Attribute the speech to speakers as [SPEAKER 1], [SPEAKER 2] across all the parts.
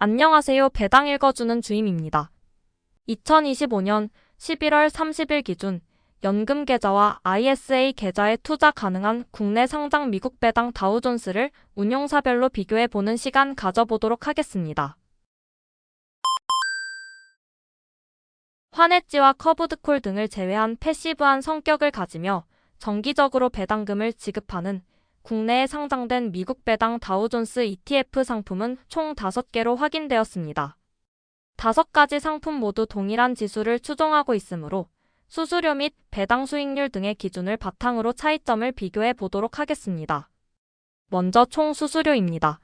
[SPEAKER 1] 안녕하세요. 배당 읽어주는 주임입니다. 2025년 11월 30일 기준 연금 계좌와 ISA 계좌에 투자 가능한 국내 상장 미국 배당 다우존스를 운용사별로 비교해보는 시간 가져보도록 하겠습니다. 환해지와 커브드콜 등을 제외한 패시브한 성격을 가지며 정기적으로 배당금을 지급하는 국내에 상장된 미국 배당 다우존스 ETF 상품은 총 5개로 확인되었습니다. 5가지 상품 모두 동일한 지수를 추종하고 있으므로 수수료 및 배당 수익률 등의 기준을 바탕으로 차이점을 비교해 보도록 하겠습니다. 먼저 총 수수료입니다.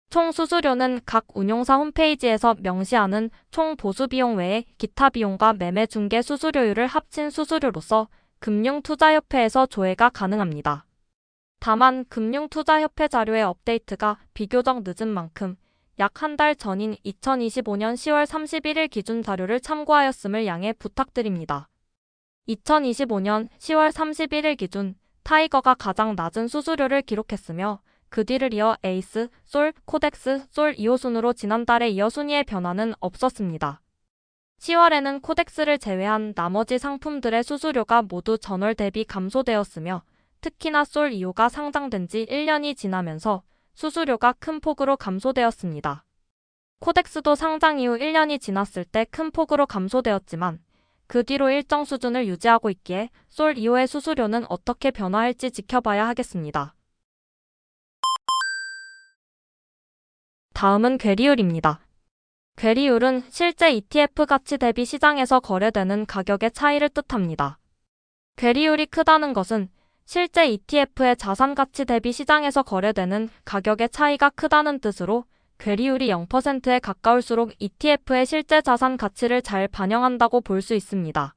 [SPEAKER 1] 총 수수료는 각 운용사 홈페이지에서 명시하는 총 보수 비용 외에 기타 비용과 매매 중개 수수료율을 합친 수수료로서 금융투자협회에서 조회가 가능합니다. 다만 금융투자협회 자료의 업데이트가 비교적 늦은 만큼 약 한 달 전인 2025년 10월 31일 기준 자료를 참고하였음을 양해 부탁드립니다. 2025년 10월 31일 기준 타이거가 가장 낮은 수수료를 기록했으며 그 뒤를 이어 에이스, 솔, 코덱스, 솔 2호 순으로 지난달에 이어 순위의 변화는 없었습니다. 10월에는 코덱스를 제외한 나머지 상품들의 수수료가 모두 전월 대비 감소되었으며 특히나 솔 2호가 상장된 지 1년이 지나면서 수수료가 큰 폭으로 감소되었습니다. 코덱스도 상장 이후 1년이 지났을 때 큰 폭으로 감소되었지만 그 뒤로 일정 수준을 유지하고 있기에 솔 2호의 수수료는 어떻게 변화할지 지켜봐야 하겠습니다. 다음은 괴리율입니다. 괴리율은 실제 ETF 가치 대비 시장에서 거래되는 가격의 차이를 뜻합니다. 괴리율이 크다는 것은 실제 ETF의 자산 가치 대비 시장에서 거래되는 가격의 차이가 크다는 뜻으로 괴리율이 0%에 가까울수록 ETF의 실제 자산 가치를 잘 반영한다고 볼 수 있습니다.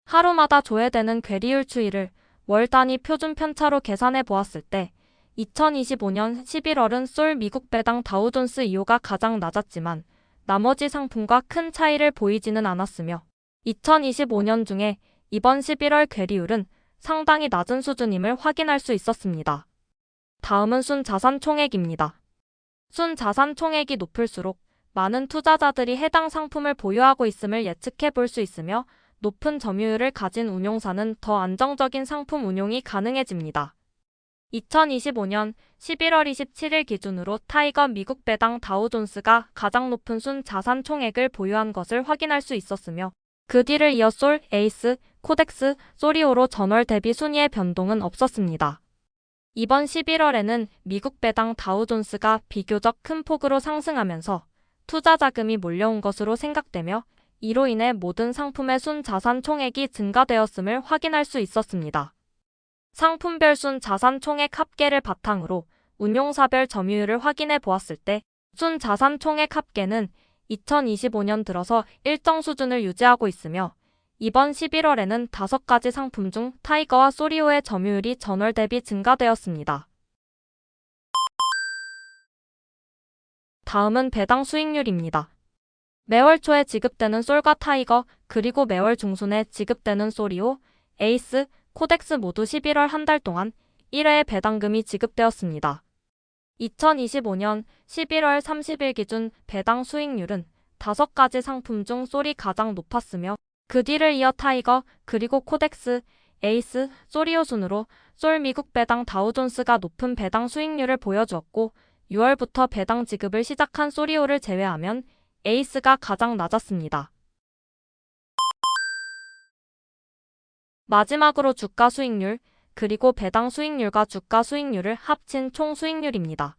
[SPEAKER 1] 하루마다 조회되는 괴리율 추이를 월 단위 표준 편차로 계산해 보았을 때 2025년 11월은 솔 미국 배당 다우존스 2호가 가장 낮았지만 나머지 상품과 큰 차이를 보이지는 않았으며 2025년 중에 이번 11월 괴리율은 상당히 낮은 수준임을 확인할 수 있었습니다. 다음은 순자산 총액입니다. 순자산 총액이 높을수록 많은 투자자들이 해당 상품을 보유하고 있음을 예측해 볼 수 있으며 높은 점유율을 가진 운용사는 더 안정적인 상품 운용이 가능해집니다. 2025년 11월 27일 기준으로 타이거 미국 배당 다우존스가 가장 높은 순자산 총액을 보유한 것을 확인할 수 있었으며 그 뒤를 이어 솔, 에이스, 코덱스, 소리오로 전월 대비 순위의 변동은 없었습니다. 이번 11월에는 미국 배당 다우존스가 비교적 큰 폭으로 상승하면서 투자 자금이 몰려온 것으로 생각되며 이로 인해 모든 상품의 순자산 총액이 증가되었음을 확인할 수 있었습니다. 상품별 순자산 총액 합계를 바탕으로 운용사별 점유율을 확인해 보았을 때 순자산 총액 합계는 2025년 들어서 일정 수준을 유지하고 있으며 이번 11월에는 5가지 상품 중 타이거와 소리오의 점유율이 전월 대비 증가되었습니다. 다음은 배당 수익률입니다. 매월 초에 지급되는 솔과 타이거 그리고 매월 중순에 지급되는 소리오, 에이스, 코덱스 모두 11월 한 달 동안 1회의 배당금이 지급되었습니다. 2025년 11월 30일 기준 배당 수익률은 5가지 상품 중 솔이 가장 높았으며 그 뒤를 이어 타이거, 그리고 코덱스, 에이스, 소리오 순으로 솔 미국 배당 다우존스가 높은 배당 수익률을 보여주었고 6월부터 배당 지급을 시작한 소리오를 제외하면 에이스가 가장 낮았습니다. 마지막으로 주가 수익률, 그리고 배당 수익률과 주가 수익률을 합친 총 수익률입니다.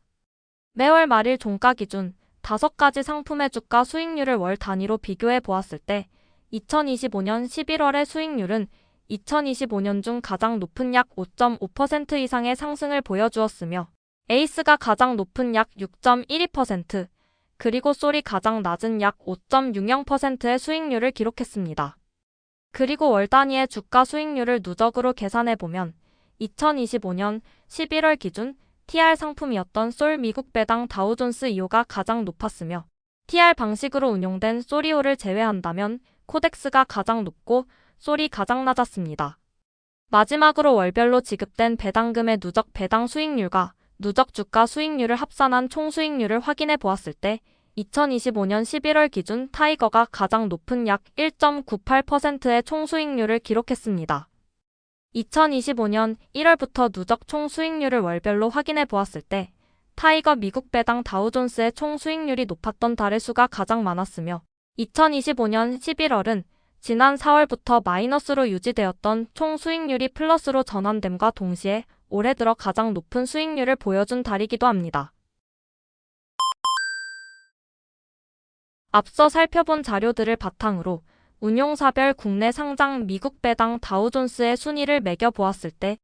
[SPEAKER 1] 매월 말일 종가 기준 5가지 상품의 주가 수익률을 월 단위로 비교해 보았을 때 2025년 11월의 수익률은 2025년 중 가장 높은 약 5.5% 이상의 상승을 보여주었으며 에이스가 가장 높은 약 6.12%, 그리고 솔이 가장 낮은 약 5.60%의 수익률을 기록했습니다. 그리고 월 단위의 주가 수익률을 누적으로 계산해보면 2025년 11월 기준 TR 상품이었던 솔 미국 배당 다우존스 2호가 가장 높았으며 TR 방식으로 운용된 소리오를 제외한다면 코덱스가 가장 높고 솔이 가장 낮았습니다. 마지막으로 월별로 지급된 배당금의 누적 배당 수익률과 누적 주가 수익률을 합산한 총 수익률을 확인해 보았을 때 2025년 11월 기준 타이거가 가장 높은 약 1.98%의 총수익률을 기록했습니다. 2025년 1월부터 누적 총수익률을 월별로 확인해 보았을 때 타이거 미국 배당 다우존스의 총수익률이 높았던 달의 수가 가장 많았으며 2025년 11월은 지난 4월부터 마이너스로 유지되었던 총수익률이 플러스로 전환됨과 동시에 올해 들어 가장 높은 수익률을 보여준 달이기도 합니다. 앞서 살펴본 자료들을 바탕으로 운용사별 국내 상장 미국 배당 다우존스의 순위를 매겨보았을 때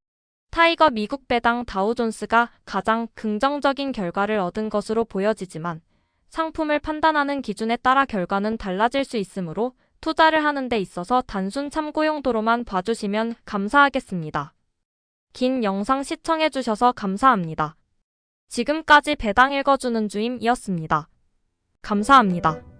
[SPEAKER 1] 타이거 미국 배당 다우존스가 가장 긍정적인 결과를 얻은 것으로 보여지지만 상품을 판단하는 기준에 따라 결과는 달라질 수 있으므로 투자를 하는 데 있어서 단순 참고 용도로만 봐주시면 감사하겠습니다. 긴 영상 시청해주셔서 감사합니다. 지금까지 배당 읽어주는 주임이었습니다. 감사합니다.